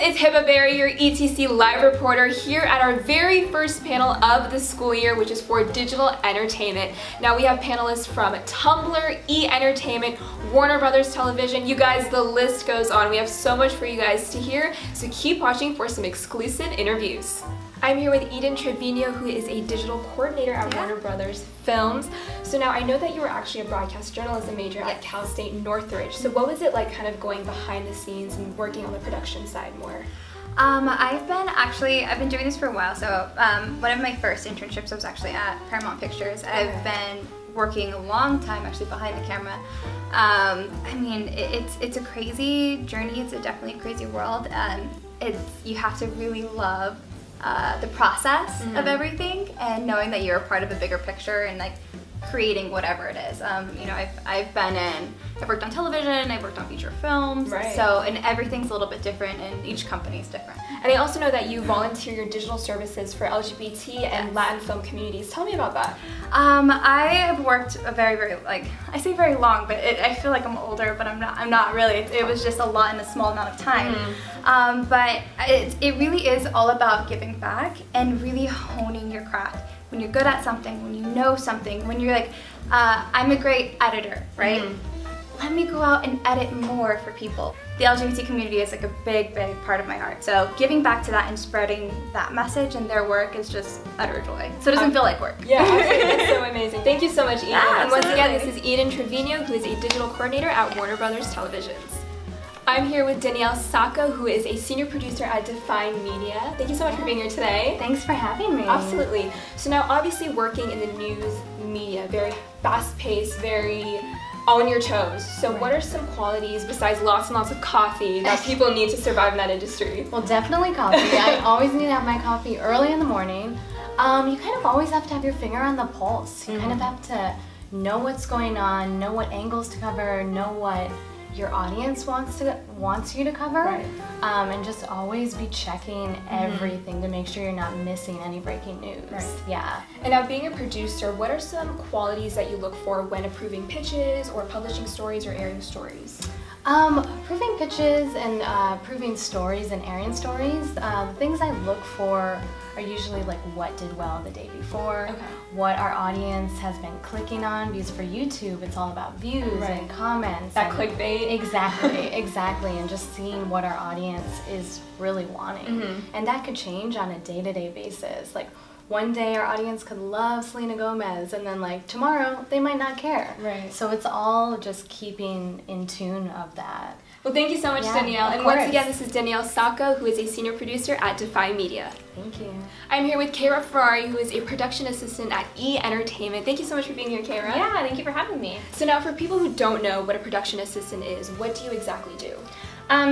it's Hiba Bary, your ETC live reporter here at our very first panel of the school year, which is for digital entertainment. Now we have panelists from Tumblr, E! Entertainment, Warner Brothers Television. You guys, the list goes on. We have so much for you guys to hear, so keep watching for some exclusive interviews. I'm here with Eden Trevino, who is a digital coordinator at Warner Brothers Films. So now I know that you were actually a broadcast journalism major at Cal State Northridge. So what was it like kind of going behind the scenes and working on the production side more? I've been doing this for a while. So one of my first internships was actually at Paramount Pictures. I've been working a long time actually behind the camera. It's a crazy journey. It's definitely a crazy world. You have to really love the process of everything and knowing that you're a part of a bigger picture and like creating whatever it is. I've worked on television, I've worked on feature films, and everything's a little bit different and each company's different. And I also know that you volunteer your digital services for LGBT and Latin film communities. Tell me about that. I have worked a very I say very long, but I feel like I'm older, but I'm not really. It was just a lot in a small amount of time. But it really is all about giving back and really honing your craft. When you're good at something, when you know something, when you're like, I'm a great editor, right? Let me go out and edit more for people. The LGBT community is like a big part of my heart. So giving back to that and spreading that message and their work is just utter joy. So it doesn't feel like work. Yeah, that's so amazing. Thank you so much, Eden. Yeah, and once again, this is Eden Trevino, who is a digital coordinator at Warner Brothers Televisions. I'm here with Danielle Sacco, who is a senior producer at Define Media. Thank you so much for being here today. Thanks for having me. Absolutely. So now, obviously working in the news media, very fast-paced, very on your toes. So what are some qualities, besides lots and lots of coffee, that people need to survive in that industry? Well, definitely coffee. I always need to have my coffee early in the morning. You kind of always have to have your finger on the pulse. You kind of have to know what's going on, know what angles to cover, know what your audience wants you to cover, and just always be checking everything to make sure you're not missing any breaking news. Yeah. And now, being a producer, what are some qualities that you look for when approving pitches or publishing stories or airing stories? Approving pitches and approving stories and airing stories, the things I look for are usually like what did well the day before, what our audience has been clicking on, because for YouTube it's all about views and comments. That clickbait. Exactly, and just seeing what our audience is really wanting. And that could change on a day-to-day basis. Like one day our audience could love Selena Gomez, and then like tomorrow they might not care. So it's all just keeping in tune of that. Well, thank you so much, Danielle. And once again, this is Danielle Sacco, who is a senior producer at Define Media. Thank you. I'm here with Cara Ferrari, who is a production assistant at E! Entertainment. Thank you so much for being here, Cara. Yeah, thank you for having me. So now, for people who don't know what a production assistant is, what do you exactly do?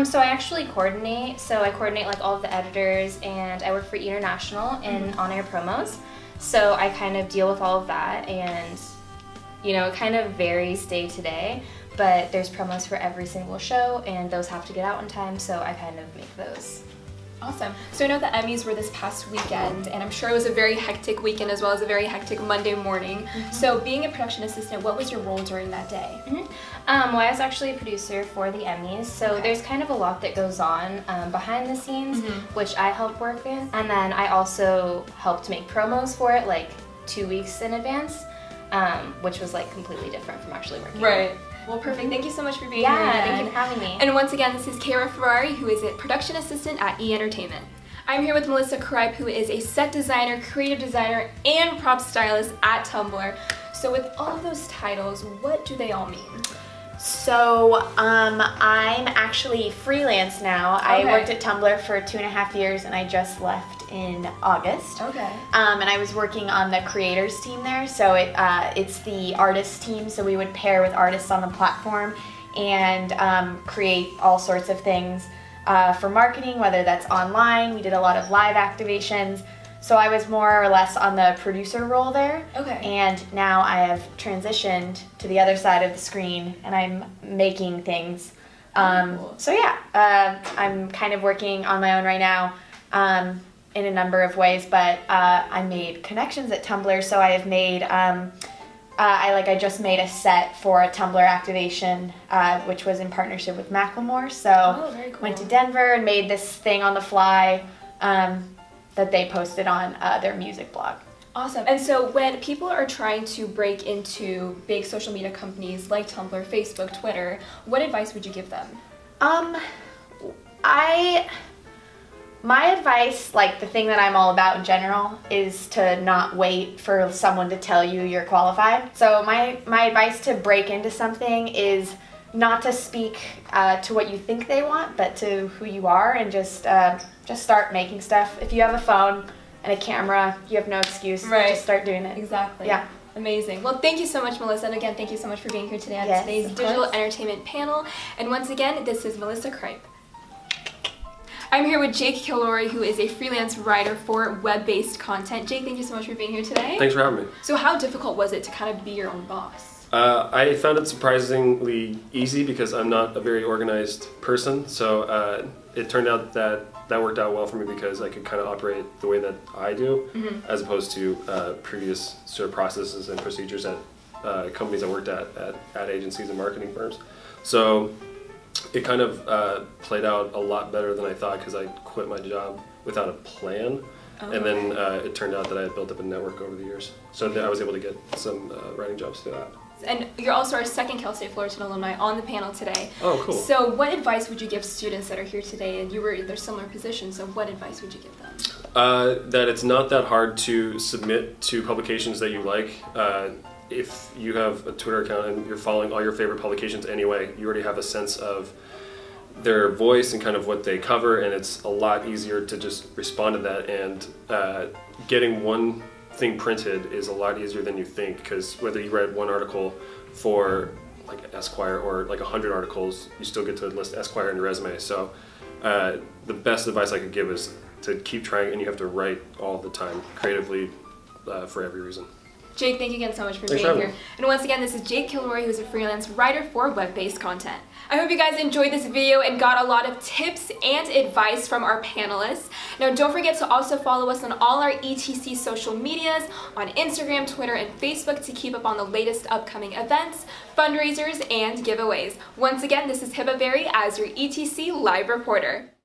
So I actually coordinate. So I coordinate like all of the editors, and I work for E! International in on-air promos. So I kind of deal with all of that, and it kind of varies day to day. But there's promos for every single show, and those have to get out in time, so I kind of make those. Awesome. So I know the Emmys were this past weekend, and I'm sure it was a very hectic weekend as well as a very hectic Monday morning. So being a production assistant, what was your role during that day? Well, I was actually a producer for the Emmys, so there's kind of a lot that goes on behind the scenes, which I help work in. And then I also helped make promos for it like 2 weeks in advance, which was like completely different from actually working. Well, perfect. Thank you so much for being here. Yeah, thank you for having me. And once again, this is Cara Ferrari, who is a production assistant at E! Entertainment. I'm here with Melissa Kripe, who is a set designer, creative designer, and prop stylist at Tumblr. So with all of those titles, what do they all mean? So, I'm actually freelance now. I worked at Tumblr for 2.5 years, and I just left in August. And I was working on the creators team there, so it's the artist team, so we would pair with artists on the platform and create all sorts of things for marketing, whether that's online. We did a lot of live activations. So I was more or less on the producer role there. And now I have transitioned to the other side of the screen, and I'm making things. So yeah, I'm kind of working on my own right now in a number of ways, but I made connections at Tumblr, so I have made I just made a set for a Tumblr activation, which was in partnership with Macklemore. So very cool. went to Denver and made this thing on the fly that they posted on their music blog. Awesome. And so when people are trying to break into big social media companies like Tumblr, Facebook, Twitter, what advice would you give them? My advice, like the thing that I'm all about in general, is to not wait for someone to tell you you're qualified. So my advice to break into something is not to speak to what you think they want, but to who you are, and just start making stuff. If you have a phone and a camera, you have no excuse. Right. Just start doing it. Exactly. Yeah. Amazing. Well, thank you so much, Melissa. And again, thank you so much for being here today on Yes, today's of Digital course. Entertainment panel. And once again, this is Melissa Kripe. I'm here with Jake Kilroy, who is a freelance writer for web-based content. Jake, thank you so much for being here today. Thanks for having me. So how difficult was it to kind of be your own boss? I found it surprisingly easy because I'm not a very organized person. So it turned out that worked out well for me because I could kind of operate the way that I do, as opposed to previous sort of processes and procedures at companies I worked at ad agencies and marketing firms. So it kind of played out a lot better than I thought because I quit my job without a plan. And then it turned out that I had built up a network over the years. So I was able to get some writing jobs through that. And you're also our second Cal State Fullerton alumni on the panel today. Oh, cool. So what advice would you give students that are here today? And you were in their similar positions, so what advice would you give them? That it's not that hard to submit to publications that you like. If you have a Twitter account and you're following all your favorite publications anyway, you already have a sense of their voice and kind of what they cover, and it's a lot easier to just respond to that. And getting one thing printed is a lot easier than you think, because whether you write one article for like Esquire or like 100 articles, you still get to list Esquire in your resume. So the best advice I could give is to keep trying, and you have to write all the time creatively for every reason. Jake, thank you again so much for Thanks being for here. having me. And once again, this is Jake Kilroy, who's a freelance writer for web-based content. I hope you guys enjoyed this video and got a lot of tips and advice from our panelists. Now, don't forget to also follow us on all our ETC social medias, on Instagram, Twitter, and Facebook to keep up on the latest upcoming events, fundraisers, and giveaways. Once again, this is Hiba Bary as your ETC live reporter.